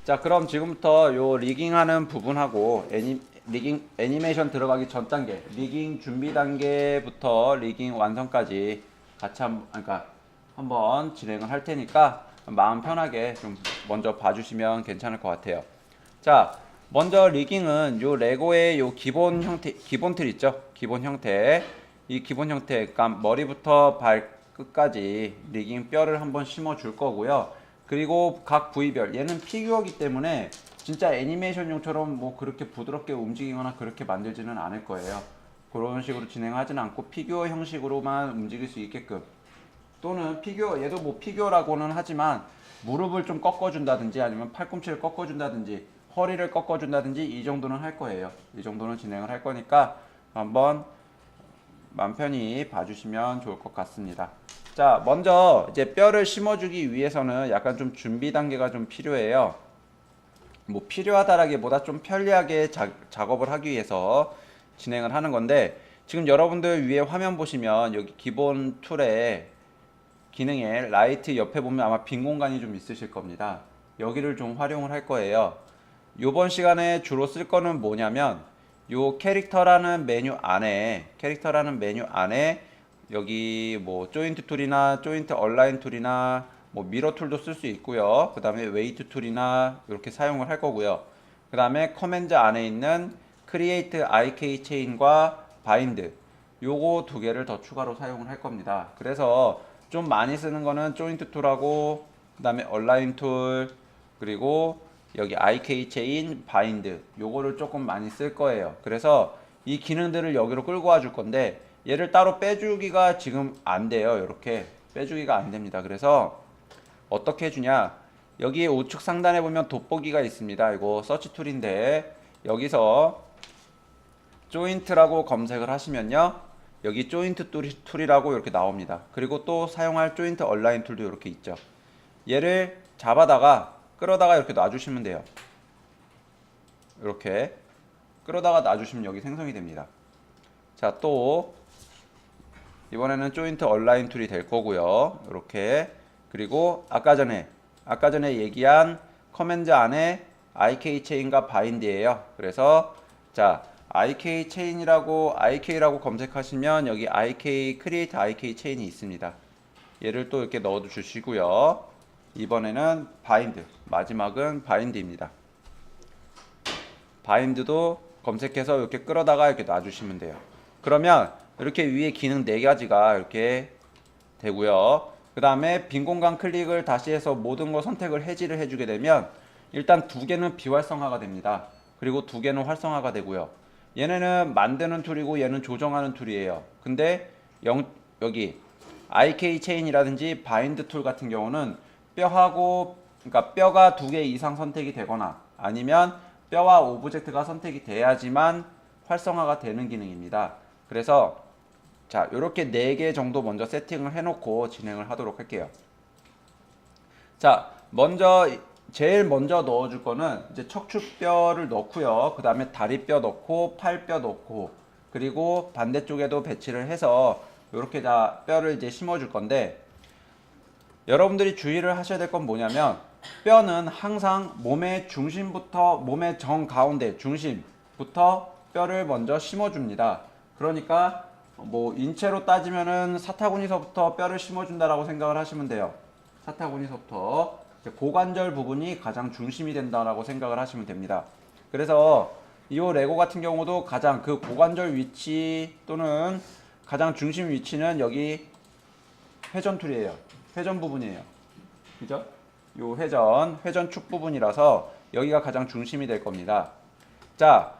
자, 그럼 지금부터 요 리깅하는 부분하고 애니메이션 들어가기 전 단계, 리깅 준비 단계부터 리깅 완성까지 같이 그러니까 한번 진행을 할 테니까 마음 편하게 좀 먼저 봐주시면 괜찮을 것 같아요. 자, 먼저 리깅은 요 레고의 요 기본 형태, 기본 틀 있죠? 기본 형태. 이 기본 형태, 그러니까 머리부터 발끝까지 리깅 뼈를 한번 심어 줄 거고요. 그리고 각 부위별, 얘는 피규어기 때문에 진짜 애니메이션용처럼 뭐 그렇게 부드럽게 움직이거나 그렇게 만들지는 않을 거예요. 그런 식으로 진행하지는 않고 피규어 형식으로만 움직일 수 있게끔, 또는 피규어, 얘도 뭐 피규어라고는 하지만 무릎을 좀 꺾어준다든지 아니면 팔꿈치를 꺾어준다든지 허리를 꺾어준다든지 이 정도는 할 거예요. 이 정도는 진행을 할 거니까 한번 맘 편히 봐주시면 좋을 것 같습니다. 자, 먼저 이제 뼈를 심어주기 위해서는 약간 좀 준비 단계가 좀 필요해요. 뭐 필요하다라기보다 좀 편리하게 작업을 하기 위해서 진행을 하는 건데, 지금 여러분들 위에 화면 보시면 여기 기본 툴에 기능에 라이트 옆에 보면 아마 빈 공간이 좀 있으실 겁니다. 여기를 좀 활용을 할 거예요. 이번 시간에 주로 쓸 거는 뭐냐면 요 캐릭터라는 메뉴 안에 여기 뭐 조인트 툴이나 조인트 얼라인 툴이나 뭐 미러 툴도 쓸 수 있고요. 그 다음에 웨이트 툴이나 이렇게 사용을 할 거고요. 그 다음에 커맨드 안에 있는 크리에이트 IK 체인과 바인드, 요거 두 개를 더 추가로 사용을 할 겁니다. 그래서 좀 많이 쓰는 거는 조인트 툴하고 그 다음에 얼라인 툴, 그리고 여기 IK 체인, 바인드, 요거를 조금 많이 쓸 거예요. 그래서 이 기능들을 여기로 끌고 와 줄 건데 얘를 따로 빼주기가 지금 안 돼요. 이렇게 빼주기가 안 됩니다. 그래서 어떻게 해주냐, 여기 우측 상단에 보면 돋보기가 있습니다. 이거 서치 툴인데 여기서 조인트라고 검색을 하시면요, 여기 조인트 툴이라고 이렇게 나옵니다. 그리고 또 사용할 조인트 얼라인 툴도 이렇게 있죠. 얘를 잡아다가 끌어다가 이렇게 놔주시면 돼요. 이렇게 끌어다가 놔주시면 여기 생성이 됩니다. 자, 또 이번에는 조인트 얼라인 툴이 될 거고요. 이렇게. 그리고 아까 전에 얘기한 커맨드 안에 IK 체인과 바인드예요. 그래서 자, IK 체인이라고 IK라고 검색하시면 여기 IK 크리에이트 IK 체인이 있습니다. 얘를 또 이렇게 넣어 주시고요. 이번에는 바인드, 마지막은 바인드입니다. 바인드도 검색해서 이렇게 끌어다가 이렇게 놔주시면 돼요. 그러면 이렇게 위에 기능 4가지가 이렇게 되고요. 그 다음에 빈 공간 클릭을 다시 해서 모든 거 선택을 해지를 해주게 되면 일단 2개는 비활성화가 됩니다. 그리고 2개는 활성화가 되고요. 얘네는 만드는 툴이고 얘는 조정하는 툴이에요. 근데 여기 IK 체인이라든지 바인드 툴 같은 경우는 그러니까 뼈가 2개 이상 선택이 되거나 아니면 뼈와 오브젝트가 선택이 돼야지만 활성화가 되는 기능입니다. 그래서 자, 요렇게 4개 정도 먼저 세팅을 해놓고 진행을 하도록 할게요. 자, 제일 먼저 넣어줄 거는 이제 척추뼈를 넣고요. 그 다음에 다리뼈 넣고, 팔뼈 넣고, 그리고 반대쪽에도 배치를 해서 요렇게 다 뼈를 이제 심어줄 건데, 여러분들이 주의를 하셔야 될 건 뭐냐면 뼈는 항상 몸의 중심부터, 몸의 정 가운데 중심부터 뼈를 먼저 심어줍니다. 그러니까 뭐 인체로 따지면은 사타구니서부터 뼈를 심어준다라고 생각을 하시면 돼요. 사타구니서부터 고관절 부분이 가장 중심이 된다라고 생각을 하시면 됩니다. 그래서 이 레고 같은 경우도 가장 그 고관절 위치 또는 가장 중심 위치는 여기 회전 툴이에요. 회전 부분이에요. 그죠? 요 회전축 부분이라서 여기가 가장 중심이 될 겁니다. 자,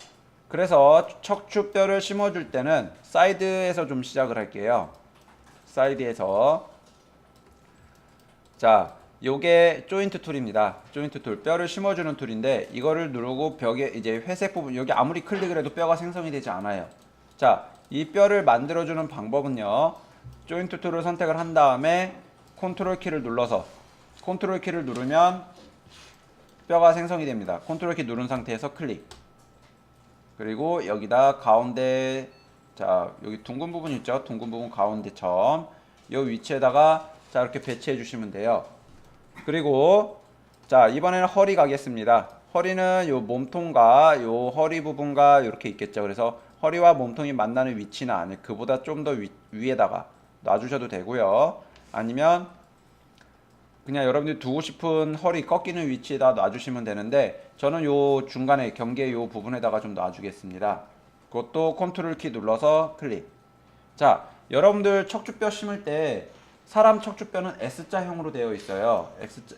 그래서 척추뼈를 심어줄 때는 사이드에서 좀 시작을 할게요. 사이드에서. 자, 요게 조인트 툴입니다. 조인트 툴. 뼈를 심어주는 툴인데 이거를 누르고 벽에 이제 회색 부분, 여기 아무리 클릭을 해도 뼈가 생성이 되지 않아요. 자, 이 뼈를 만들어주는 방법은요, 조인트 툴을 선택을 한 다음에 컨트롤 키를 누르면 뼈가 생성이 됩니다. 컨트롤 키 누른 상태에서 클릭. 그리고 여기다 가운데, 자, 여기 둥근 부분 있죠? 둥근 부분 가운데 점. 이 위치에다가 자, 이렇게 배치해 주시면 돼요. 그리고 자, 이번에는 허리 가겠습니다. 허리는 요 몸통과 요 허리 부분과 이렇게 있겠죠. 그래서 허리와 몸통이 만나는 위치는 아니, 그보다 좀 더 위에다가 놔주셔도 되고요. 아니면 그냥 여러분들이 두고 싶은 허리 꺾이는 위치에다 놔주시면 되는데, 저는 요 중간에 경계 요 부분에다가 좀 놔주겠습니다. 그것도 컨트롤 키 눌러서 클릭. 자, 여러분들 척추뼈 심을 때 사람 척추뼈는 S자형으로 되어 있어요.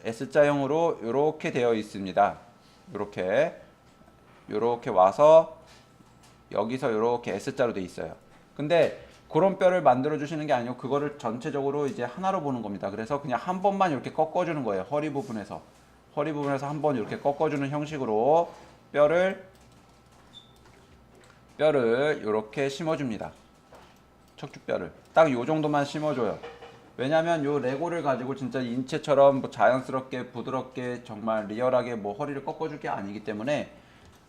S자형으로 이렇게 되어 있습니다. 요렇게 와서 여기서 이렇게 S자로 되어 있어요. 근데 그런 뼈를 만들어 주시는 게 아니고 그거를 전체적으로 이제 하나로 보는 겁니다. 그래서 그냥 한 번만 이렇게 꺾어 주는 거예요. 허리 부분에서 한 번 이렇게 꺾어 주는 형식으로 뼈를 이렇게 심어 줍니다. 척추뼈를 딱 요 정도만 심어줘요. 왜냐면 요 레고를 가지고 진짜 인체처럼 뭐 자연스럽게 부드럽게 정말 리얼하게 뭐 허리를 꺾어줄 게 아니기 때문에,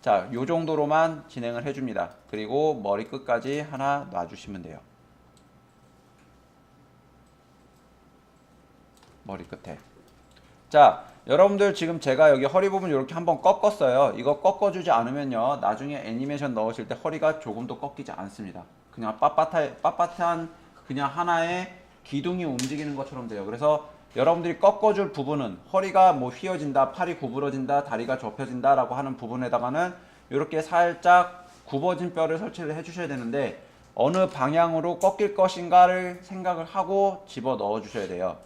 자, 요 정도로만 진행을 해줍니다. 그리고 머리 끝까지 하나 놔주시면 돼요. 머리 끝에. 자, 여러분들 지금 제가 여기 허리 부분 이렇게 한번 꺾었어요. 이거 꺾어주지 않으면요, 나중에 애니메이션 넣으실 때 허리가 조금도 꺾이지 않습니다. 그냥 빳빳한 그냥 하나의 기둥이 움직이는 것처럼 돼요. 그래서 여러분들이 꺾어줄 부분은 허리가 뭐 휘어진다, 팔이 구부러진다, 다리가 좁혀진다 라고 하는 부분에다가는 이렇게 살짝 굽어진 뼈를 설치를 해주셔야 되는데, 어느 방향으로 꺾일 것인가를 생각을 하고 집어 넣어 주셔야 돼요.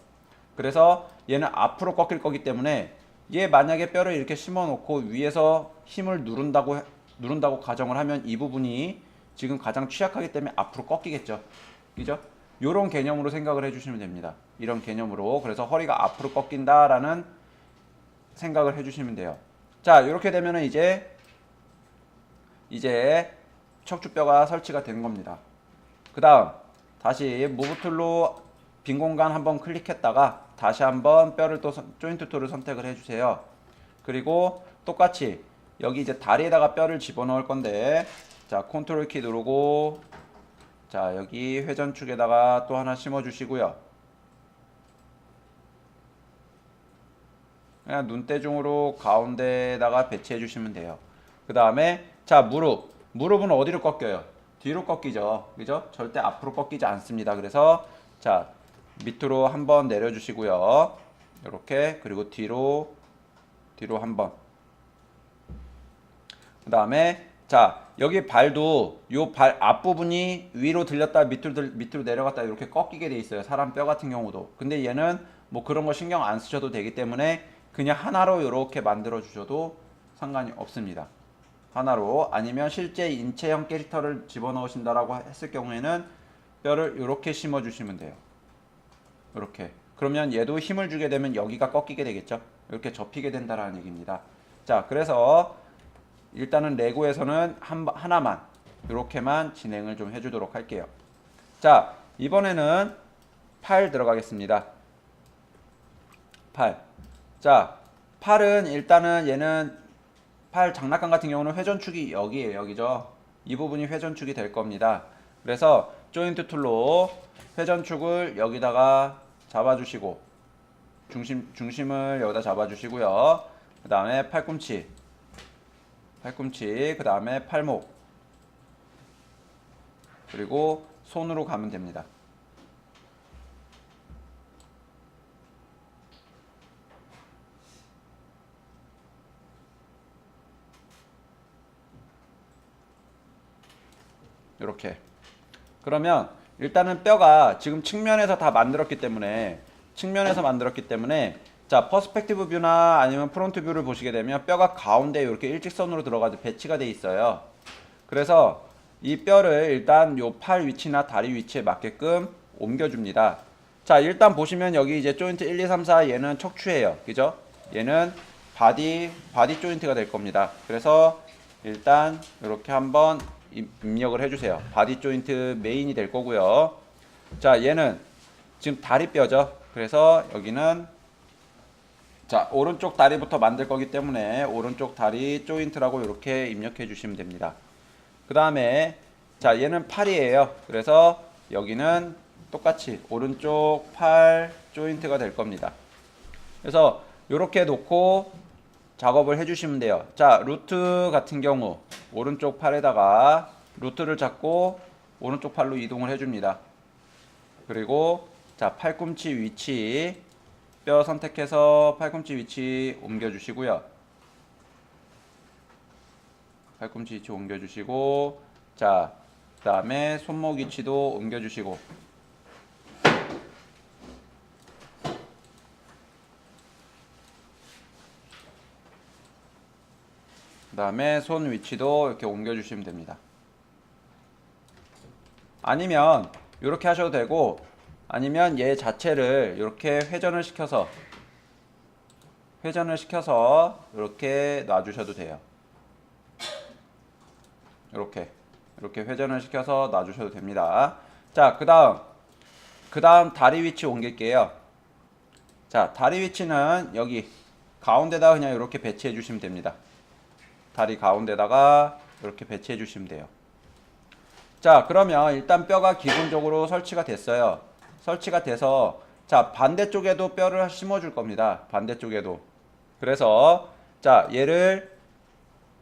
그래서 얘는 앞으로 꺾일 거기 때문에, 얘 만약에 뼈를 이렇게 심어 놓고 위에서 힘을 누른다고 가정을 하면 이 부분이 지금 가장 취약하기 때문에 앞으로 꺾이겠죠. 그죠? 요런 개념으로 생각을 해주시면 됩니다. 이런 개념으로. 그래서 허리가 앞으로 꺾인다라는 생각을 해주시면 돼요. 자, 이렇게 되면은 이제 척추뼈가 설치가 된 겁니다. 그 다음 다시 무브 툴로 빈 공간 한번 클릭했다가 다시 한번 뼈를 또 조인트 툴을 선택을 해주세요. 그리고 똑같이 여기 이제 다리에다가 뼈를 집어넣을 건데, 자, 컨트롤 키 누르고, 자, 여기 회전축에다가 또 하나 심어 주시고요. 그냥 눈대중으로 가운데에다가 배치해 주시면 돼요. 그 다음에 자, 무릎은 어디로 꺾여요? 뒤로 꺾이죠. 그죠? 절대 앞으로 꺾이지 않습니다. 그래서 자, 밑으로 한번 내려 주시고요. 이렇게. 그리고 뒤로 한번. 그 다음에 자, 여기 발도 요 발 앞부분이 위로 들렸다 밑으로 내려갔다 이렇게 꺾이게 돼 있어요. 사람 뼈 같은 경우도. 근데 얘는 뭐 그런 거 신경 안 쓰셔도 되기 때문에 그냥 하나로 이렇게 만들어 주셔도 상관이 없습니다. 하나로. 아니면 실제 인체형 캐릭터를 집어넣으신다라고 했을 경우에는 뼈를 이렇게 심어 주시면 돼요. 이렇게. 그러면 얘도 힘을 주게 되면 여기가 꺾이게 되겠죠. 이렇게 접히게 된다라는 얘기입니다. 자, 그래서 일단은 레고에서는 하나만 이렇게만 진행을 좀 해주도록 할게요. 자, 이번에는 팔 들어가겠습니다. 팔. 자, 팔은 일단은 얘는 팔 장난감 같은 경우는 회전축이 여기에요. 여기죠. 이 부분이 회전축이 될 겁니다. 그래서 조인트 툴로 회전축을 여기다가 잡아주시고, 중심을 여기다 잡아주시고요. 그 다음에 팔꿈치, 그 다음에 팔목, 그리고 손으로 가면 됩니다. 이렇게. 그러면 일단은 뼈가 지금 측면에서 만들었기 때문에 자, 퍼스펙티브 뷰나 아니면 프론트 뷰를 보시게 되면 뼈가 가운데 이렇게 일직선으로 들어가서 배치가 돼 있어요. 그래서 이 뼈를 일단 요 팔 위치나 다리 위치에 맞게끔 옮겨줍니다. 자, 일단 보시면 여기 이제 조인트 1, 2, 3, 4 얘는 척추예요. 그죠? 얘는 바디 조인트가 될 겁니다. 그래서 일단 이렇게 한번 입력을 해주세요. 바디 조인트 메인이 될 거고요. 자, 얘는 지금 다리뼈죠. 그래서 여기는 자, 오른쪽 다리부터 만들 거기 때문에 오른쪽 다리 조인트라고 이렇게 입력해 주시면 됩니다. 그 다음에 자, 얘는 팔이에요. 그래서 여기는 똑같이 오른쪽 팔 조인트가 될 겁니다. 그래서 요렇게 놓고 작업을 해주시면 돼요. 자, 루트 같은 경우 오른쪽 팔에다가 루트를 잡고 오른쪽 팔로 이동을 해줍니다. 그리고 자, 팔꿈치 위치 뼈 선택해서 팔꿈치 위치 옮겨주시고요. 팔꿈치 위치 옮겨주시고, 자, 그 다음에 손목 위치도 옮겨주시고, 그 다음에 손 위치도 이렇게 옮겨주시면 됩니다. 아니면 이렇게 하셔도 되고, 아니면 얘 자체를 이렇게 회전을 시켜서 이렇게 놔주셔도 돼요. 이렇게 회전을 시켜서 놔주셔도 됩니다. 자, 그 다음 다리 위치 옮길게요. 자, 다리 위치는 여기 가운데다가 그냥 이렇게 배치해 주시면 됩니다. 다리 가운데다가 이렇게 배치해 주시면 돼요. 자, 그러면 일단 뼈가 기본적으로 설치가 됐어요. 설치가 돼서 자, 반대쪽에도 뼈를 심어 줄 겁니다. 반대쪽에도. 그래서 자, 얘를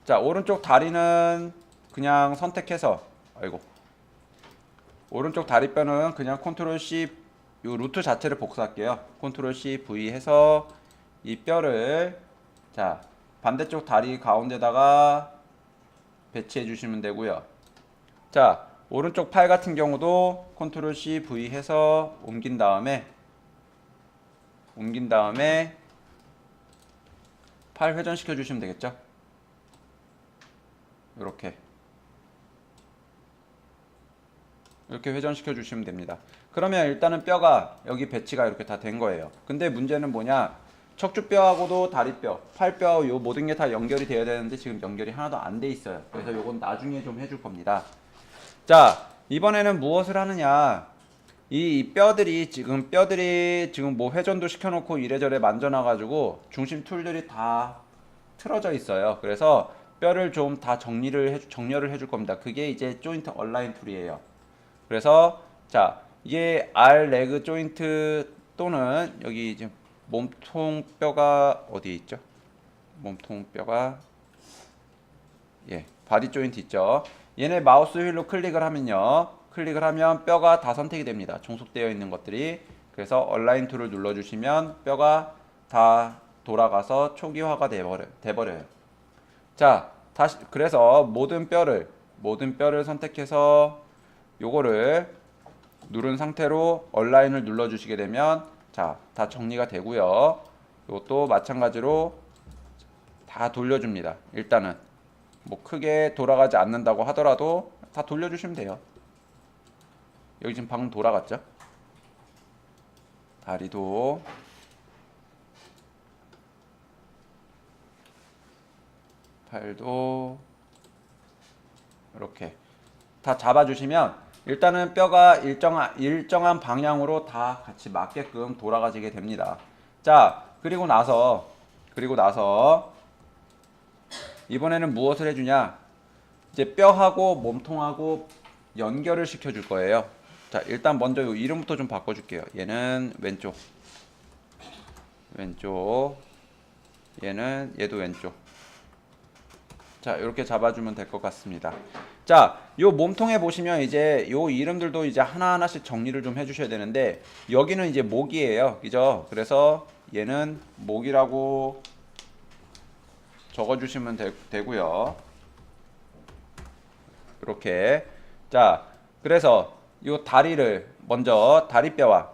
자, 오른쪽 다리는 그냥 선택해서 오른쪽 다리뼈는 그냥 컨트롤 C 요 루트 자체를 복사할게요. 컨트롤 C V 해서 이 뼈를 자, 반대쪽 다리 가운데다가 배치해 주시면 되고요. 자, 오른쪽 팔 같은 경우도 컨트롤 C V 해서 옮긴 다음에 팔 회전시켜 주시면 되겠죠. 이렇게 회전시켜 주시면 됩니다. 그러면 일단은 뼈가 여기 배치가 이렇게 다 된 거예요. 근데 문제는 뭐냐, 척추뼈하고도 다리뼈, 팔뼈 요 모든 게 다 연결이 되어야 되는데 지금 연결이 하나도 안 돼 있어요. 그래서 요건 나중에 좀 해줄 겁니다. 자, 이번에는 무엇을 하느냐, 이 뼈들이 지금 뭐 회전도 시켜놓고 이래저래 만져놔가지고 중심 툴들이 다 틀어져 있어요. 그래서 뼈를 좀 다 정렬을 해줄 겁니다. 그게 이제 조인트 얼라인 툴이에요. 그래서 자, 이게 R 레그 조인트 또는 여기 이제 몸통 뼈가 어디에 있죠? 몸통 뼈가 바디 조인트 있죠. 얘네 마우스 휠로 클릭을 하면 뼈가 다 선택이 됩니다. 종속되어 있는 것들이. 그래서 얼라인 툴을 눌러주시면 뼈가 다 돌아가서 초기화가 돼버려요. 자, 그래서 모든 뼈를 선택해서 요거를 누른 상태로 얼라인을 눌러주시게 되면 자, 다 정리가 되고요. 이것도 마찬가지로 다 돌려줍니다. 일단은 뭐 크게 돌아가지 않는다고 하더라도 다 돌려주시면 돼요. 여기 지금 방금 돌아갔죠? 다리도 팔도 이렇게 다 잡아주시면 일단은 뼈가 일정한 방향으로 다 같이 맞게끔 돌아가지게 됩니다. 자, 그리고 나서 이번에는 무엇을 해주냐, 이제 뼈하고 몸통하고 연결을 시켜줄 거예요. 자, 일단 먼저 요 이름부터 좀 바꿔줄게요. 얘는 왼쪽, 얘도 왼쪽. 자, 이렇게 잡아주면 될 것 같습니다. 자, 요 몸통에 보시면 이제 요 이름들도 이제 하나하나씩 정리를 좀 해주셔야 되는데, 여기는 이제 목이에요. 그죠? 그래서 얘는 목이라고 적어주시면 되고요. 이렇게. 자, 그래서 요 다리를 먼저 다리뼈와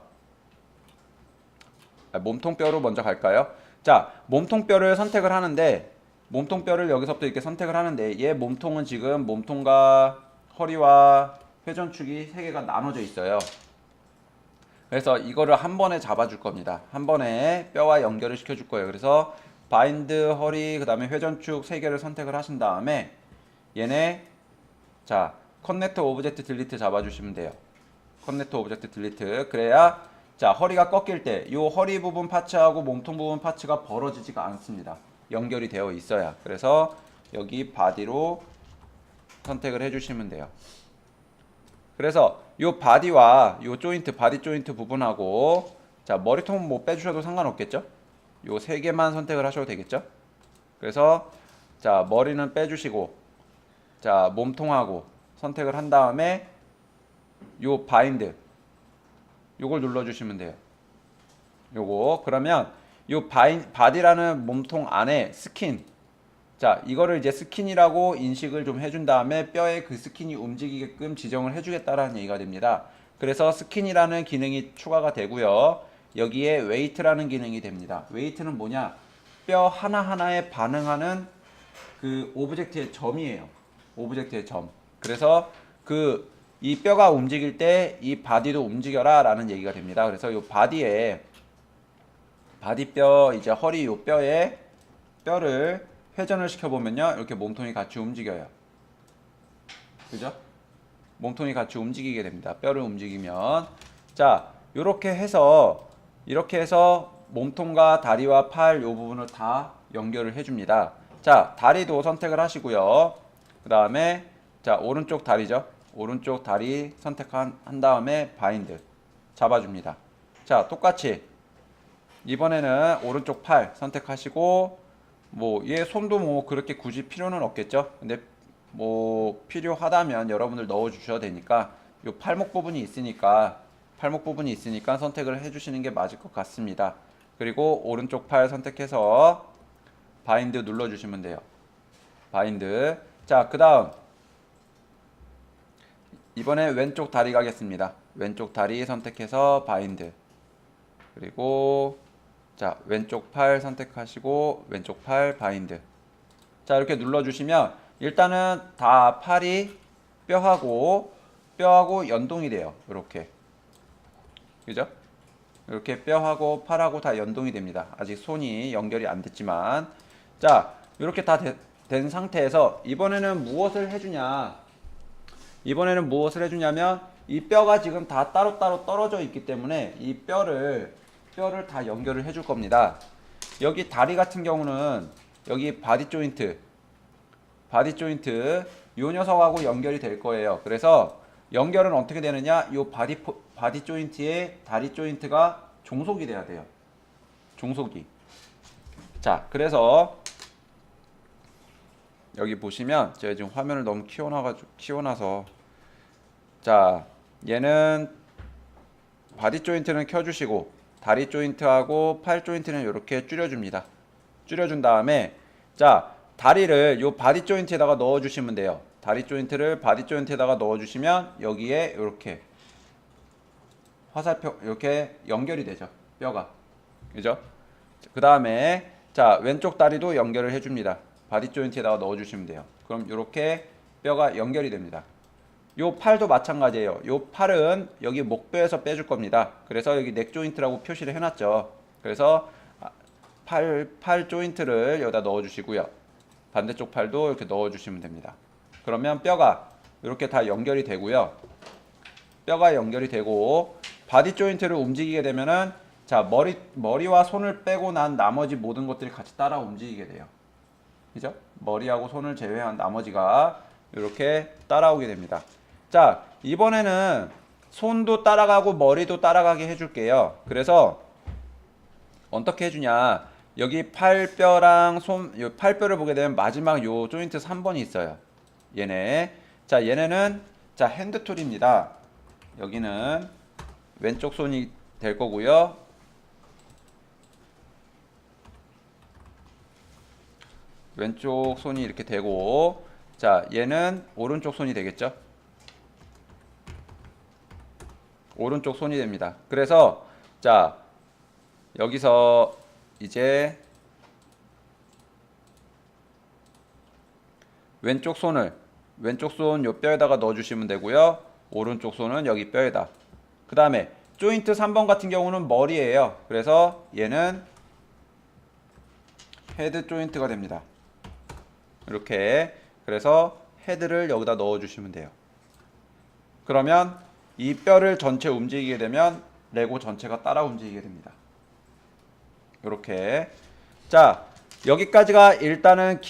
몸통뼈로 먼저 갈까요? 자, 몸통뼈를 선택을 하는데, 몸통뼈를 여기서부터 이렇게 선택을 하는데, 얘 몸통은 지금 몸통과 허리와 회전축이 3개가 나눠져 있어요. 그래서 이거를 한 번에 잡아줄 겁니다. 한 번에 뼈와 연결을 시켜줄 거예요. 그래서 바인드, 허리, 그 다음에 회전축 3개를 선택을 하신 다음에 얘네 자, 커넥터 오브젝트 딜리트 잡아주시면 돼요. 커넥터 오브젝트 딜리트. 그래야 자, 허리가 꺾일 때 이 허리 부분 파츠하고 몸통 부분 파츠가 벌어지지가 않습니다. 연결이 되어 있어야. 그래서 여기 바디로 선택을 해주시면 돼요. 그래서 이 바디와 이 조인트, 바디 조인트 부분하고 자, 머리통은 뭐 빼주셔도 상관없겠죠? 요 세 개만 선택을 하셔도 되겠죠? 그래서 자, 머리는 빼주시고 자, 몸통하고 선택을 한 다음에 요 바인드 요걸 눌러주시면 돼요. 요거 그러면 요 바디라는 몸통 안에 스킨 자 이거를 이제 스킨이라고 인식을 좀 해준 다음에 뼈에 그 스킨이 움직이게끔 지정을 해주겠다라는 얘기가 됩니다. 그래서 스킨이라는 기능이 추가가 되고요. 여기에 웨이트라는 기능이 됩니다. 웨이트는 뭐냐? 뼈 하나하나에 반응하는 그 오브젝트의 점이에요. 오브젝트의 점. 그래서 이 뼈가 움직일 때 이 바디도 움직여라 라는 얘기가 됩니다. 그래서 이 바디에 바디뼈 이제 허리 요 뼈에 뼈를 회전을 시켜보면요 이렇게 몸통이 같이 움직여요. 그죠? 몸통이 같이 움직이게 됩니다. 뼈를 움직이면 자 이렇게 해서 몸통과 다리와 팔 요 부분을 다 연결을 해줍니다. 자 다리도 선택을 하시고요. 그 다음에 자 오른쪽 다리죠. 오른쪽 다리 선택한 다음에 바인드 잡아줍니다. 자 똑같이 이번에는 오른쪽 팔 선택하시고 뭐 얘 손도 뭐 그렇게 굳이 필요는 없겠죠. 근데 뭐 필요하다면 여러분들 넣어 주셔도 되니까 요 팔목 부분이 있으니까 선택을 해 주시는 게 맞을 것 같습니다. 그리고 오른쪽 팔 선택해서 바인드 눌러 주시면 돼요. 바인드. 자, 그다음 이번에 왼쪽 다리 가겠습니다. 왼쪽 다리 선택해서 바인드. 그리고 자, 왼쪽 팔 선택하시고 왼쪽 팔 바인드. 자, 이렇게 눌러 주시면 일단은 다 팔이 뼈하고 연동이 돼요. 이렇게. 그죠? 이렇게 뼈하고 팔하고 다 연동이 됩니다. 아직 손이 연결이 안 됐지만 자, 이렇게 다 된 상태에서 이번에는 무엇을 해주냐면 이 뼈가 지금 다 따로따로 떨어져 있기 때문에 이 뼈를 다 연결을 해줄 겁니다. 여기 다리 같은 경우는 여기 바디 조인트 요 녀석하고 연결이 될 거예요. 그래서 연결은 어떻게 되느냐? 요 바디 조인트에 다리 조인트가 종속이 돼야 돼요. 종속이. 자, 그래서 여기 보시면 제가 지금 화면을 너무 키워놔서 자, 얘는 바디 조인트는 켜주시고 다리 조인트하고 팔 조인트는 이렇게 줄여줍니다. 줄여준 다음에 자, 다리를 요 바디 조인트에다가 넣어주시면 돼요. 다리 조인트를 바디 조인트에다가 넣어주시면 여기에 이렇게 화살표 이렇게 연결이 되죠. 뼈가. 그죠? 그 다음에 자, 왼쪽 다리도 연결을 해줍니다. 바디 조인트에다가 넣어주시면 돼요. 그럼 이렇게 뼈가 연결이 됩니다. 요 팔도 마찬가지예요. 요 팔은 여기 목뼈에서 빼줄 겁니다. 그래서 여기 넥 조인트라고 표시를 해놨죠. 그래서 팔 조인트를 여기다 넣어주시고요. 반대쪽 팔도 이렇게 넣어주시면 됩니다. 그러면 뼈가 이렇게 다 연결이 되고요. 뼈가 연결이 되고 바디 조인트를 움직이게 되면은 자 머리와 손을 빼고 난 나머지 모든 것들이 같이 따라 움직이게 돼요. 그죠? 머리하고 손을 제외한 나머지가 이렇게 따라오게 됩니다. 자, 이번에는 손도 따라가고 머리도 따라가게 해줄게요. 그래서 어떻게 해주냐? 여기 팔뼈랑 팔뼈를 보게 되면 마지막 요 조인트 3번이 있어요. 얘네. 자, 얘네는 자 핸드 툴입니다. 여기는 왼쪽 손이 될 거고요. 왼쪽 손이 이렇게 되고 자 얘는 오른쪽 손이 되겠죠. 오른쪽 손이 됩니다. 그래서 자 여기서 이제 왼쪽 손 요 뼈에다가 넣어주시면 되고요. 오른쪽 손은 여기 뼈에다. 그 다음에 조인트 3번 같은 경우는 머리예요. 그래서 얘는 헤드 조인트가 됩니다. 이렇게. 그래서 헤드를 여기다 넣어주시면 돼요. 그러면 이 뼈를 전체 움직이게 되면 레고 전체가 따라 움직이게 됩니다. 이렇게. 자, 여기까지가 일단은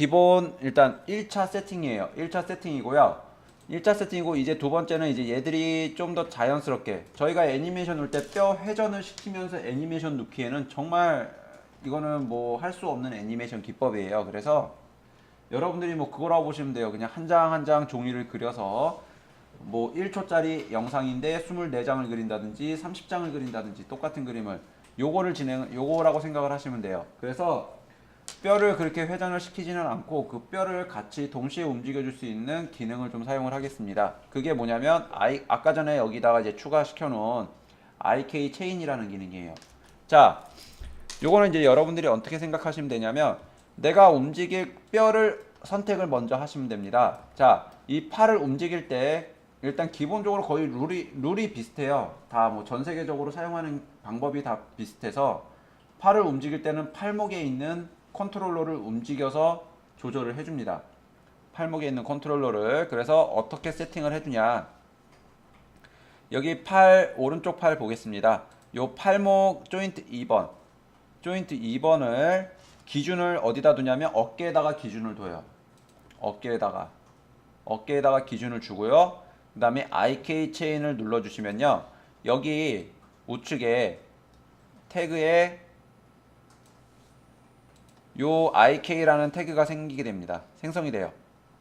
일단 1차 세팅이에요. 1차 세팅이고요. 1차 세팅이고 이제 두 번째는 이제 얘들이 좀 더 자연스럽게 저희가 애니메이션 넣을 때 뼈 회전을 시키면서 애니메이션 넣기에는 정말 이거는 뭐 할 수 없는 애니메이션 기법이에요. 그래서 여러분들이 뭐 그거라고 보시면 돼요. 그냥 한 장 한 장 종이를 그려서 뭐 1초짜리 영상인데 24장을 그린다든지 30장을 그린다든지 똑같은 그림을 요거라고 생각을 하시면 돼요. 그래서 뼈를 그렇게 회전을 시키지는 않고 그 뼈를 같이 동시에 움직여 줄 수 있는 기능을 좀 사용을 하겠습니다. 그게 뭐냐면 아까 전에 여기다가 이제 추가시켜 놓은 IK 체인이라는 기능이에요. 자, 요거는 이제 여러분들이 어떻게 생각하시면 되냐면 내가 움직일 뼈를 선택을 먼저 하시면 됩니다. 자, 이 팔을 움직일 때 일단 기본적으로 거의 룰이 비슷해요. 다 뭐 전 세계적으로 사용하는 방법이 다 비슷해서 팔을 움직일 때는 팔목에 있는 컨트롤러를 움직여서 조절을 해줍니다. 팔목에 있는 컨트롤러를. 그래서 어떻게 세팅을 해주냐. 여기 오른쪽 팔 보겠습니다. 요 팔목 조인트 2번. 조인트 2번을 기준을 어디다 두냐면 어깨에다가 기준을 둬요. 어깨에다가 기준을 주고요. 그 다음에 IK 체인을 눌러주시면요. 여기 우측에 태그에 요 IK라는 태그가 생기게 됩니다. 생성이 돼요.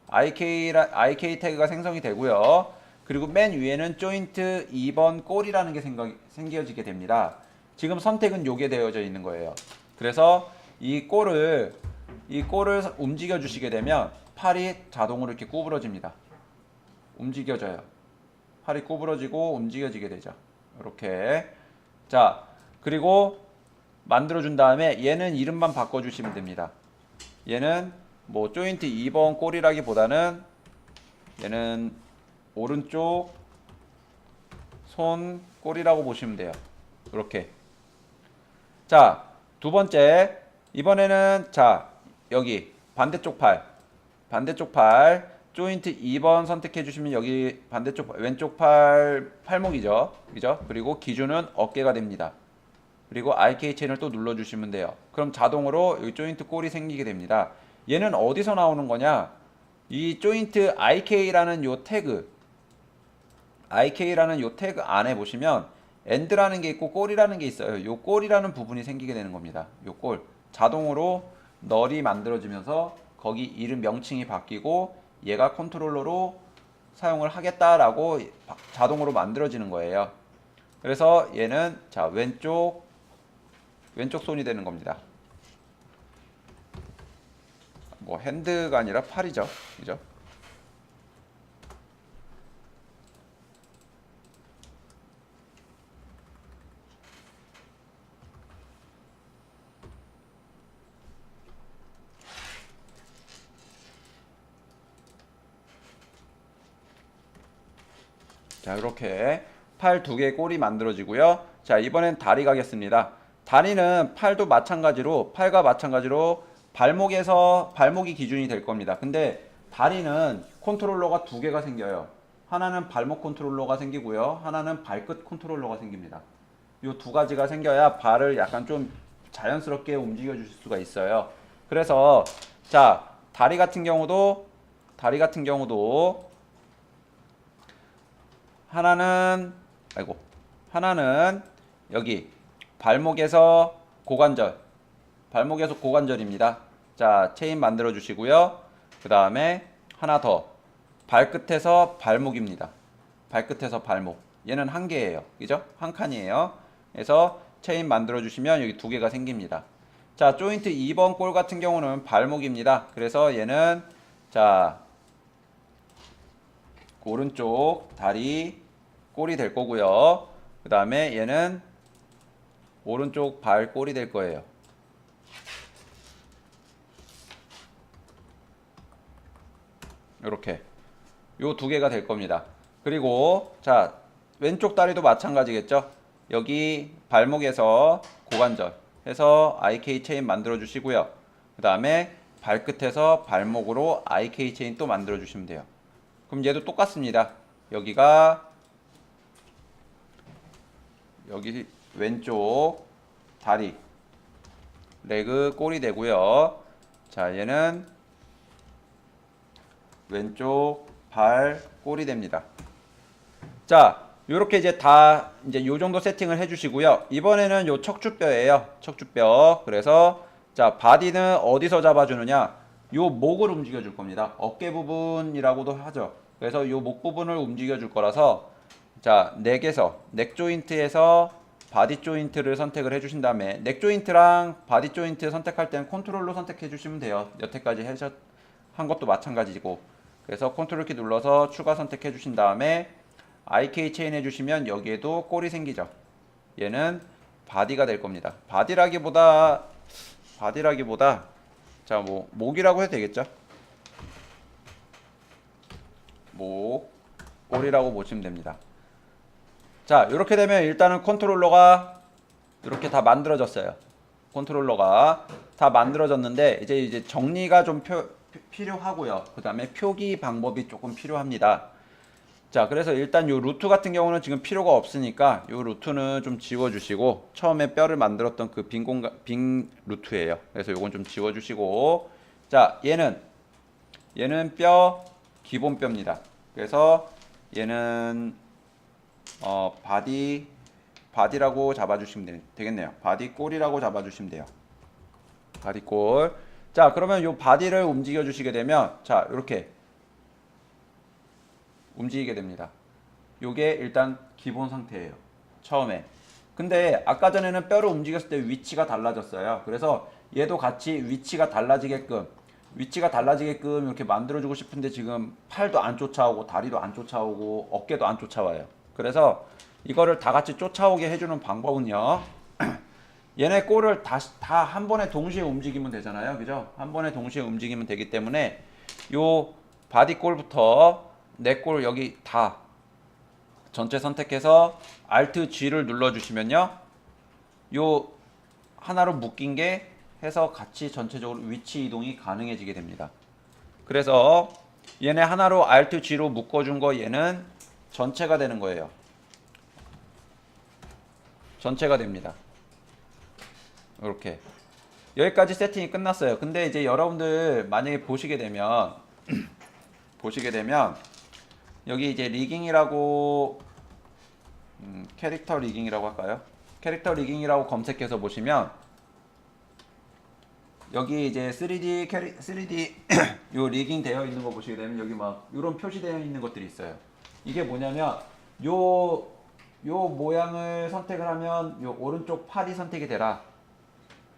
IK 태그가 생성이 되고요. 그리고 맨 위에는 조인트 2번 골이라는 게 생겨지게 됩니다. 지금 선택은 요게 되어져 있는 거예요. 그래서 이 골을 움직여 주시게 되면 팔이 자동으로 이렇게 구부러집니다. 움직여져요. 팔이 구부러지고 움직여지게 되죠. 이렇게. 자, 그리고 만들어 준 다음에 얘는 이름만 바꿔 주시면 됩니다. 얘는 뭐 조인트 2번 골이라기보다는 얘는 오른쪽 손 골이라고 보시면 돼요. 이렇게. 자, 두 번째. 이번에는 자, 여기 반대쪽 팔 조인트 2번 선택해 주시면 여기 반대쪽 왼쪽 팔목이죠. 그죠? 그리고 기준은 어깨가 됩니다. 그리고 IK 체인을 또 눌러 주시면 돼요. 그럼 자동으로 여기 조인트 골이 생기게 됩니다. 얘는 어디서 나오는 거냐? 이 조인트 IK라는 요 태그 안에 보시면 엔드라는 게 있고 골이라는 게 있어요. 요 골이라는 부분이 생기게 되는 겁니다. 요 골. 자동으로 널이 만들어지면서 거기 이름 명칭이 바뀌고 얘가 컨트롤러로 사용을 하겠다라고 자동으로 만들어지는 거예요. 그래서 얘는 자, 왼쪽 손이 되는 겁니다. 뭐 핸드가 아니라 팔이죠. 그죠? 자, 이렇게 팔 두 개 꼬리 만들어지고요. 자, 이번엔 다리 가겠습니다. 다리는 팔과 마찬가지로 발목이 기준이 될 겁니다. 근데 다리는 컨트롤러가 두 개가 생겨요. 하나는 발목 컨트롤러가 생기고요. 하나는 발끝 컨트롤러가 생깁니다. 이 두 가지가 생겨야 발을 약간 좀 자연스럽게 움직여 주실 수가 있어요. 그래서 자, 다리 같은 경우도 하나는 여기 발목에서 고관절입니다. 자, 체인 만들어 주시고요. 그 다음에 하나 더 발끝에서 발목입니다. 발끝에서 발목. 얘는 한 개예요. 그죠? 한 칸이에요. 그래서 체인 만들어 주시면 여기 두 개가 생깁니다. 자, 조인트 2번 골 같은 경우는 발목입니다. 그래서 얘는 자, 오른쪽 다리 골이 될 거고요. 그 다음에 얘는 오른쪽 발 골이 될 거예요. 이렇게 요 두 개가 될 겁니다. 그리고 자, 왼쪽 다리도 마찬가지겠죠. 여기 발목에서 고관절 해서 IK 체인 만들어 주시고요. 그 다음에 발끝에서 발목으로 IK 체인 또 만들어 주시면 돼요. 그럼 얘도 똑같습니다. 여기 왼쪽 다리 레그 골이 되고요. 자, 얘는 왼쪽 발 골이 됩니다. 자, 요렇게 이제 다 이제 요 정도 세팅을 해주시고요. 이번에는 요 척추뼈예요. 척추뼈. 그래서 자 바디는 어디서 잡아주느냐? 요 목을 움직여 줄 겁니다. 어깨 부분이라고도 하죠. 그래서 요 목 부분을 움직여 줄 거라서 자 넥에서 넥 조인트에서 바디 조인트를 선택을 해주신 다음에 넥 조인트랑 바디 조인트 선택할 때는 컨트롤로 선택해 주시면 돼요. 여태까지 한 것도 마찬가지고 그래서 컨트롤 키 눌러서 추가 선택해 주신 다음에 IK 체인 해주시면 여기에도 꼴이 생기죠. 얘는 바디가 될 겁니다. 바디라기보다 자 뭐 목이라고 해도 되겠죠. 목 꼴이라고 보시면 됩니다. 자 이렇게 되면 일단은 컨트롤러가 이렇게 다 만들어졌어요. 컨트롤러가 다 만들어졌는데 이제 정리가 좀 필요하고요. 그 다음에 표기 방법이 조금 필요합니다. 자 그래서 일단 요 루트 같은 경우는 지금 필요가 없으니까 요 루트는 좀 지워주시고 처음에 뼈를 만들었던 그 빈 루트예요. 그래서 요건 좀 지워주시고 자 얘는 뼈 기본 뼈입니다. 그래서 얘는 바디라고 잡아주시면 되겠네요. 바디 꼴이라고 잡아주시면 돼요. 바디 꼴. 자 그러면 요 바디를 움직여 주시게 되면 자 이렇게 움직이게 됩니다. 요게 일단 기본 상태예요. 처음에. 근데 아까 전에는 뼈를 움직였을 때 위치가 달라졌어요. 그래서 얘도 같이 위치가 달라지게끔 이렇게 만들어주고 싶은데 지금 팔도 안 쫓아오고 다리도 안 쫓아오고 어깨도 안 쫓아와요. 그래서 이거를 다 같이 쫓아오게 해주는 방법은요. 얘네 꼴을 다 한 번에 동시에 움직이면 되잖아요. 그죠? 한 번에 동시에 움직이면 되기 때문에 요 바디 꼴부터 내 꼴 여기 다 전체 선택해서 Alt G를 눌러주시면요. 요 하나로 묶인 게 해서 같이 전체적으로 위치 이동이 가능해지게 됩니다. 그래서 얘네 하나로 Alt G로 묶어준 거 얘는 전체가 되는 거예요. 전체가 됩니다. 이렇게 여기까지 세팅이 끝났어요. 근데 이제 여러분들 만약에 보시게 되면 여기 이제 리깅이라고 캐릭터 리깅이라고 할까요? 캐릭터 리깅이라고 검색해서 보시면 여기 이제 3D 요 리깅 되어 있는 거 보시게 되면 여기 막 이런 표시되어 있는 것들이 있어요. 이게 뭐냐면 요 모양을 선택을 하면 요 오른쪽 팔이 선택이 되라.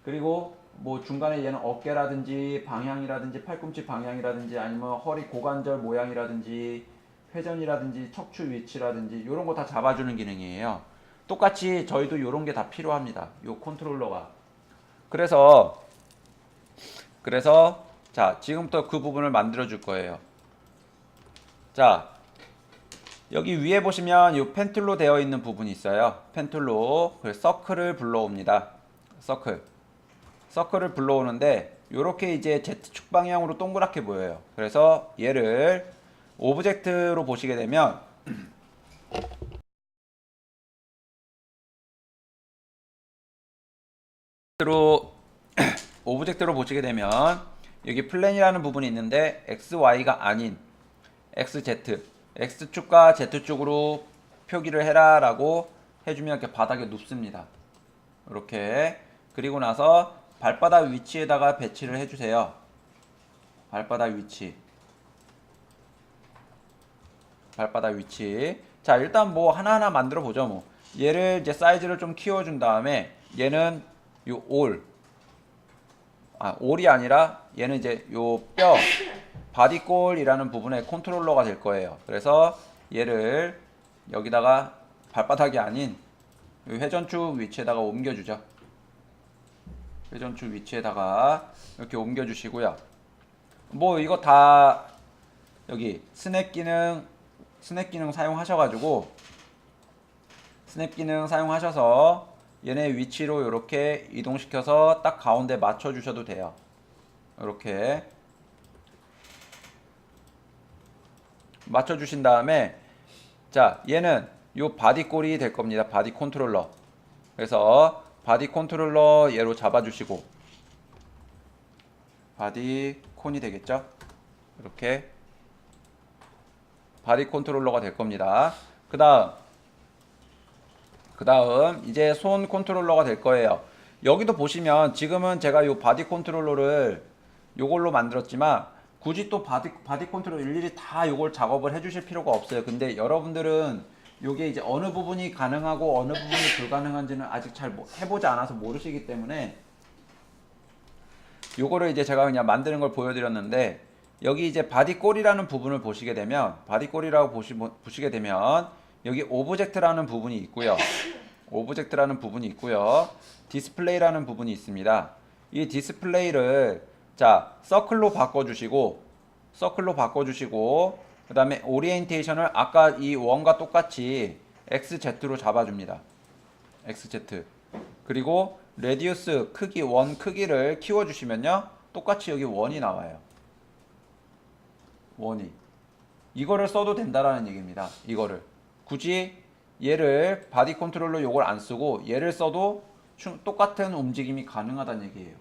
그리고 뭐 중간에 얘는 어깨라든지 방향이라든지 팔꿈치 방향이라든지 아니면 허리 고관절 모양이라든지 회전이라든지 척추 위치라든지 이런 거 다 잡아주는 기능이에요. 똑같이 저희도 이런 게 다 필요합니다. 요 컨트롤러가. 그래서 자 지금부터 그 부분을 만들어 줄 거예요. 자 여기 위에 보시면 이 펜툴로 되어 있는 부분이 있어요. 펜툴로 그래서 서클을 불러옵니다. 서클을 불러오는데 요렇게 이제 Z축 방향으로 동그랗게 보여요. 그래서 얘를 오브젝트로 보시게 되면 오브젝트로 보시게 되면 여기 플랜이라는 부분이 있는데 XY가 아닌 XZ X축과 Z축으로 표기를 해라 라고 해주면 이렇게 바닥에 눕습니다. 이렇게 그리고 나서 발바닥 위치에다가 배치를 해주세요. 발바닥 위치. 자 일단 뭐 하나하나 만들어 보죠. 뭐 얘를 이제 사이즈를 좀 키워준 다음에 얘는 요 올이 아니라 얘는 이제 요 뼈 바디골이라는 부분의 컨트롤러가 될 거예요. 그래서 얘를 여기다가 발바닥이 아닌 요 회전축 위치에다가 옮겨주죠. 회전축 위치에다가 이렇게 옮겨주시고요. 뭐 이거 다 여기 스냅 기능 사용하셔가지고 스냅 기능 사용하셔서 얘네 위치로 이렇게 이동시켜서 딱 가운데 맞춰주셔도 돼요. 이렇게 맞춰주신 다음에 자 얘는 요 바디꼴이 될 겁니다. 바디 컨트롤러. 그래서 바디 컨트롤러 얘로 잡아주시고 바디 콘이 되겠죠? 이렇게 바디 컨트롤러가 될 겁니다. 그 다음 그 다음 이제 손 컨트롤러가 될 거예요. 여기도 보시면 지금은 제가 요 바디 컨트롤러를 요걸로 만들었지만 굳이 또 바디 컨트롤 일일이 다 요걸 작업을 해주실 필요가 없어요. 근데 여러분들은 요게 이제 어느 부분이 가능하고 어느 부분이 불가능한지는 아직 잘 해보지 않아서 모르시기 때문에 요거를 이제 제가 그냥 만드는 걸 보여드렸는데, 여기 이제 바디 꼴이라는 부분을 보시게 되면, 바디 꼴이라고 보시게 되면 여기 오브젝트라는 부분이 있고요. 오브젝트라는 부분이 있고요. 디스플레이라는 부분이 있습니다. 이 디스플레이를 자 서클로 바꿔주시고 그 다음에 오리엔테이션을 아까 이 원과 똑같이 XZ로 잡아줍니다. XZ. 그리고 레디우스 크기 원 크기를 키워주시면요 똑같이 여기 원이 나와요. 원이 이거를 써도 된다라는 얘기입니다. 이거를 굳이 얘를 바디 컨트롤러 요걸 안 쓰고 얘를 써도 똑같은 움직임이 가능하다는 얘기예요.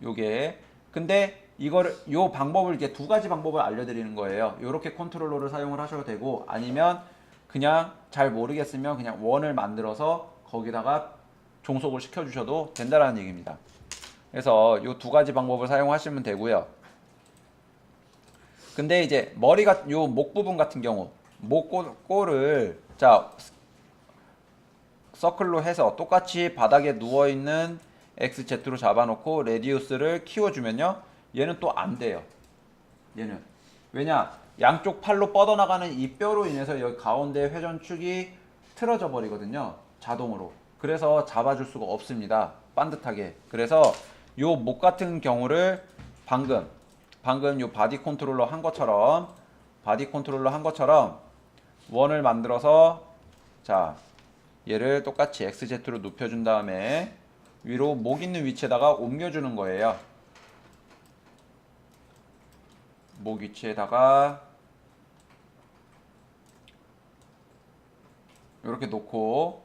요게 근데 이거를 요 방법을 이제 두 가지 방법을 알려드리는 거예요. 요렇게 컨트롤러를 사용을 하셔도 되고, 아니면 그냥 잘 모르겠으면 그냥 원을 만들어서 거기다가 종속을 시켜 주셔도 된다라는 얘기입니다. 그래서 요 두 가지 방법을 사용하시면 되고요. 근데 이제 머리가 요 목 부분 같은 경우 목 꼴을 자 서클로 해서 똑같이 바닥에 누워있는 XZ로 잡아놓고 레디우스를 키워주면요 얘는 또 안 돼요. 얘는 왜냐, 양쪽 팔로 뻗어나가는 이 뼈로 인해서 여기 가운데 회전축이 틀어져 버리거든요, 자동으로. 그래서 잡아줄 수가 없습니다, 반듯하게. 그래서 요 목 같은 경우를 방금 요 바디 컨트롤러 한 것처럼 원을 만들어서 자 얘를 똑같이 XZ로 눕혀준 다음에 위로 목 있는 위치에다가 옮겨주는 거예요. 목 위치에다가 이렇게 놓고,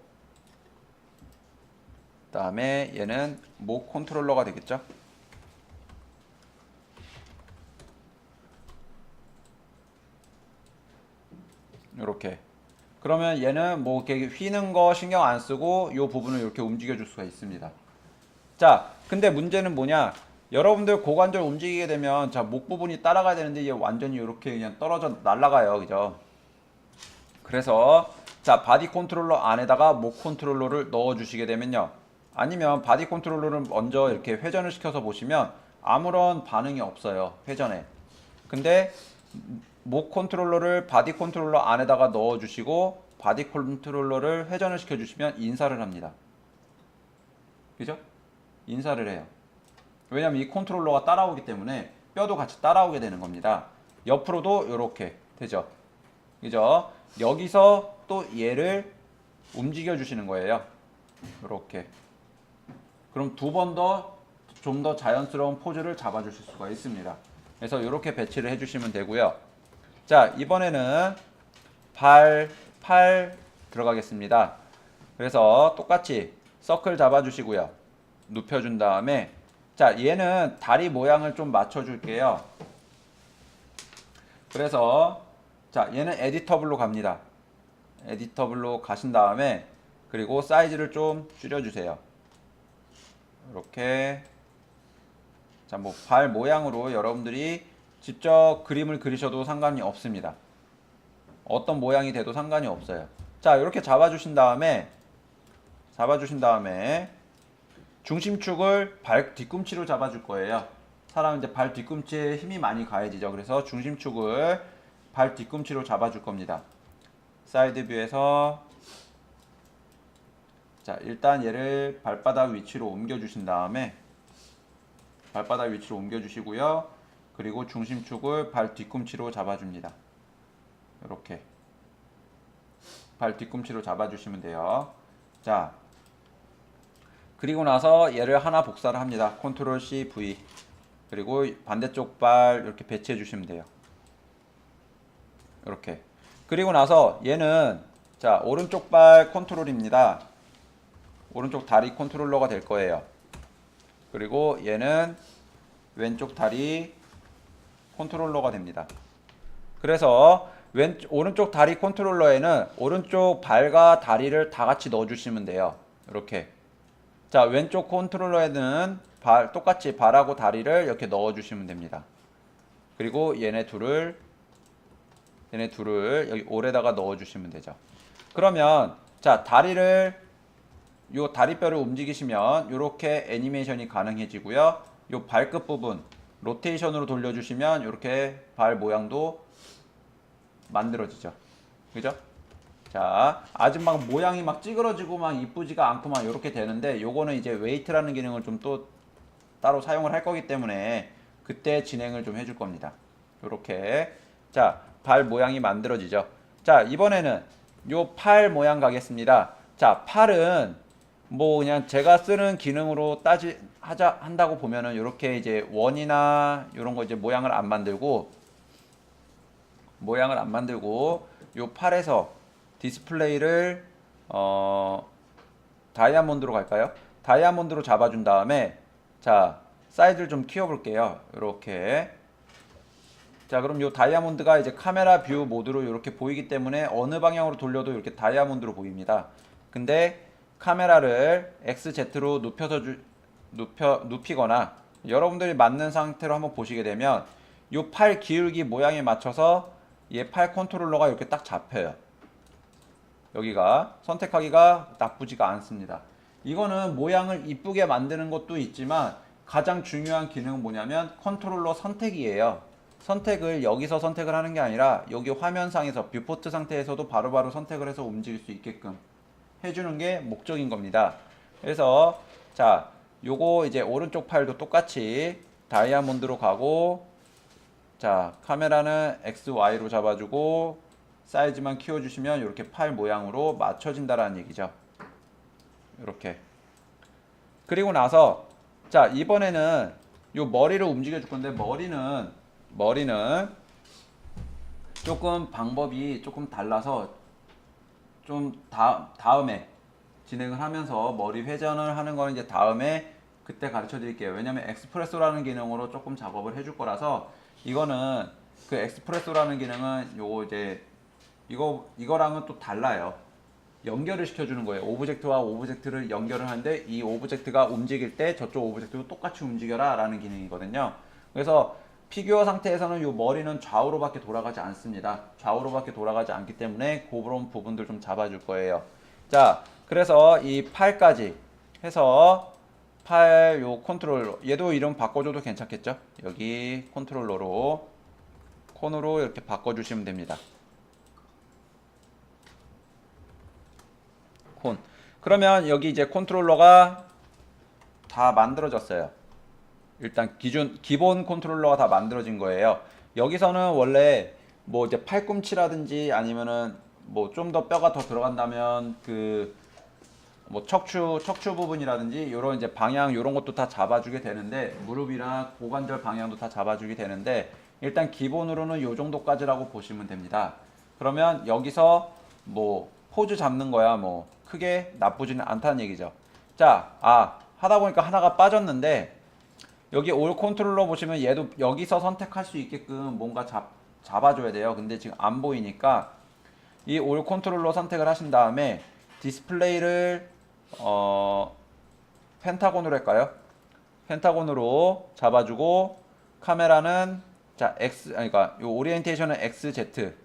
그 다음에 얘는 목 컨트롤러가 되겠죠. 이렇게. 그러면 얘는 뭐 이렇게 휘는 거 신경 안 쓰고 이 부분을 이렇게 움직여 줄 수가 있습니다. 자, 근데 문제는 뭐냐? 여러분들 고관절 움직이게 되면 자, 목 부분이 따라가야 되는데 얘 완전히 이렇게 그냥 떨어져 날아가요. 그죠? 그래서 자, 바디 컨트롤러 안에다가 목 컨트롤러를 넣어 주시게 되면요. 아니면 바디 컨트롤러를 먼저 이렇게 회전을 시켜서 보시면 아무런 반응이 없어요, 회전에. 근데 목 컨트롤러를 바디 컨트롤러 안에다가 넣어 주시고 바디 컨트롤러를 회전을 시켜 주시면 인사를 합니다. 그죠? 인사를 해요. 왜냐면 이 컨트롤러가 따라오기 때문에 뼈도 같이 따라오게 되는 겁니다. 옆으로도 이렇게 되죠. 그죠? 여기서 또 얘를 움직여 주시는 거예요. 이렇게. 그럼 두 번 더 좀 더 자연스러운 포즈를 잡아 주실 수가 있습니다. 그래서 이렇게 배치를 해 주시면 되고요. 자, 이번에는 팔 들어가겠습니다. 그래서 똑같이 서클 잡아 주시고요. 눕혀준 다음에 자, 얘는 다리 모양을 좀 맞춰 줄게요. 그래서 자, 얘는 에디터블로 갑니다. 에디터블로 가신 다음에 그리고 사이즈를 좀 줄여 주세요. 이렇게. 자, 뭐 발 모양으로 여러분들이 직접 그림을 그리셔도 상관이 없습니다. 어떤 모양이 돼도 상관이 없어요. 자, 이렇게 잡아주신 다음에 중심축을 발 뒤꿈치로 잡아줄 거예요. 사람은 이제 발 뒤꿈치에 힘이 많이 가해지죠. 그래서 중심축을 발 뒤꿈치로 잡아줄 겁니다. 사이드 뷰에서 자, 일단 얘를 발바닥 위치로 옮겨주신 다음에 발바닥 위치로 옮겨주시고요. 그리고 중심축을 발 뒤꿈치로 잡아줍니다. 이렇게 발 뒤꿈치로 잡아주시면 돼요. 자, 그리고 나서 얘를 하나 복사를 합니다. 컨트롤 C, V. 그리고 반대쪽 발 이렇게 배치해 주시면 돼요. 이렇게. 그리고 나서 얘는 자, 오른쪽 발 컨트롤입니다. 오른쪽 다리 컨트롤러가 될 거예요. 그리고 얘는 왼쪽 다리 컨트롤러가 됩니다. 그래서 오른쪽 다리 컨트롤러에는 오른쪽 발과 다리를 다 같이 넣어주시면 돼요. 이렇게. 자, 왼쪽 컨트롤러에는 똑같이 발하고 다리를 이렇게 넣어주시면 됩니다. 그리고 얘네 둘을 여기 올에다가 넣어주시면 되죠. 그러면 자, 요 다리뼈를 움직이시면 이렇게 애니메이션이 가능해지고요. 요 발끝 부분 로테이션으로 돌려주시면 이렇게 발 모양도 만들어지죠. 그죠? 자, 아직 막 모양이 막 찌그러지고 막 이쁘지가 않고 막 이렇게 되는데, 요거는 이제 웨이트라는 기능을 좀 또 따로 사용을 할 거기 때문에 그때 진행을 좀 해줄 겁니다. 요렇게. 자, 발 모양이 만들어지죠. 자, 이번에는 요 팔 모양 가겠습니다. 자, 팔은 뭐 그냥 제가 쓰는 기능으로 한다고 보면은 요렇게 이제 원이나 요런 거 이제 모양을 안 만들고 요 팔에서 디스플레이를 다이아몬드로 갈까요? 다이아몬드로 잡아준 다음에 자, 사이즈를 좀 키워볼게요. 이렇게. 자, 그럼 요 다이아몬드가 이제 카메라 뷰 모드로 이렇게 보이기 때문에 어느 방향으로 돌려도 이렇게 다이아몬드로 보입니다. 근데 카메라를 XZ로 눕히거나 여러분들이 맞는 상태로 한번 보시게 되면 요 팔 기울기 모양에 맞춰서 얘 팔 컨트롤러가 이렇게 딱 잡혀요. 여기가 선택하기가 나쁘지가 않습니다. 이거는 모양을 이쁘게 만드는 것도 있지만 가장 중요한 기능은 뭐냐면 컨트롤러 선택이에요. 선택을 여기서 선택을 하는 게 아니라 여기 화면상에서 뷰포트 상태에서도 바로바로 선택을 해서 움직일 수 있게끔 해주는 게 목적인 겁니다. 그래서 자, 요거 이제 오른쪽 팔도 똑같이 다이아몬드로 가고, 자, 카메라는 XY로 잡아주고 사이즈만 키워주시면 이렇게 팔 모양으로 맞춰진다라는 얘기죠. 이렇게. 그리고 나서 자, 이번에는 요 머리를 움직여 줄 건데, 머리는 조금 방법이 조금 달라서 좀 다음에 진행을 하면서 머리 회전을 하는 거는 이제 다음에 그때 가르쳐 드릴게요. 왜냐면 엑스프레소라는 기능으로 조금 작업을 해줄 거라서, 이거는 그 엑스프레소라는 기능은 요거 이제 이거랑은 또 달라요. 연결을 시켜주는 거예요. 오브젝트와 오브젝트를 연결을 하는데 이 오브젝트가 움직일 때 저쪽 오브젝트도 똑같이 움직여라 라는 기능이거든요. 그래서 피규어 상태에서는 이 머리는 좌우로밖에 돌아가지 않습니다. 좌우로밖에 돌아가지 않기 때문에 그런 부분들 좀 잡아줄 거예요. 자, 그래서 이 팔까지 해서 팔 요 컨트롤러, 얘도 이름 바꿔줘도 괜찮겠죠? 여기 컨트롤러로 콘으로 이렇게 바꿔주시면 됩니다. 콘. 그러면 여기 이제 컨트롤러가 다 만들어졌어요. 일단 기본 컨트롤러가 다 만들어진 거예요. 여기서는 원래 뭐 이제 팔꿈치라든지 아니면은 뭐 좀 더 뼈가 더 들어간다면 그 뭐 척추 부분이라든지 요런 이제 방향 요런 것도 다 잡아주게 되는데, 무릎이나 고관절 방향도 다 잡아주게 되는데, 일단 기본으로는 요 정도까지라고 보시면 됩니다. 그러면 여기서 뭐 포즈 잡는 거야 뭐 크게 나쁘지는 않다는 얘기죠. 자, 하다 보니까 하나가 빠졌는데, 여기 올 컨트롤러 보시면 얘도 여기서 선택할 수 있게끔 뭔가 잡아줘야 돼요. 근데 지금 안 보이니까 이 올 컨트롤러 선택을 하신 다음에 디스플레이를 펜타곤으로 할까요? 펜타곤으로 잡아주고, 카메라는 자 그러니까 요 오리엔테이션은 XZ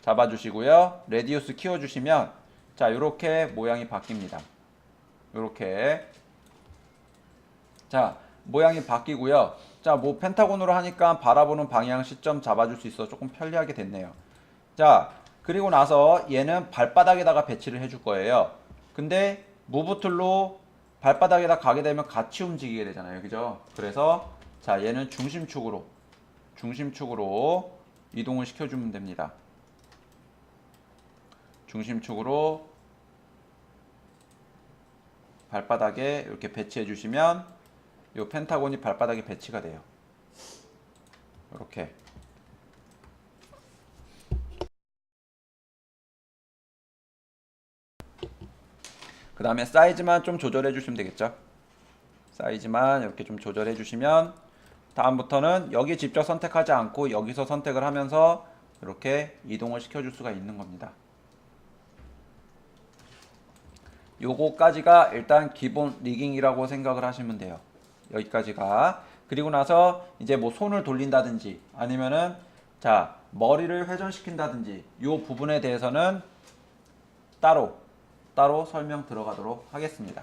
잡아주시고요. 레디우스 키워주시면 자, 요렇게 모양이 바뀝니다. 요렇게. 자, 모양이 바뀌고요. 자, 뭐 펜타곤으로 하니까 바라보는 방향 시점 잡아줄 수 있어서 조금 편리하게 됐네요. 자, 그리고 나서 얘는 발바닥에다가 배치를 해줄 거예요. 근데 무브 툴로 발바닥에다 가게 되면 같이 움직이게 되잖아요. 그죠? 그래서 자, 얘는 중심축으로 이동을 시켜주면 됩니다. 중심축으로 발바닥에 이렇게 배치해 주시면 이 펜타곤이 발바닥에 배치가 돼요. 이렇게. 그 다음에 사이즈만 좀 조절해 주시면 되겠죠. 사이즈만 이렇게 좀 조절해 주시면 다음부터는 여기 직접 선택하지 않고 여기서 선택을 하면서 이렇게 이동을 시켜줄 수가 있는 겁니다. 요거까지가 일단 기본 리깅이라고 생각을 하시면 돼요. 여기까지가. 그리고 나서 이제 뭐 손을 돌린다든지 아니면은 자 머리를 회전시킨다든지 요 부분에 대해서는 따로 설명 들어가도록 하겠습니다.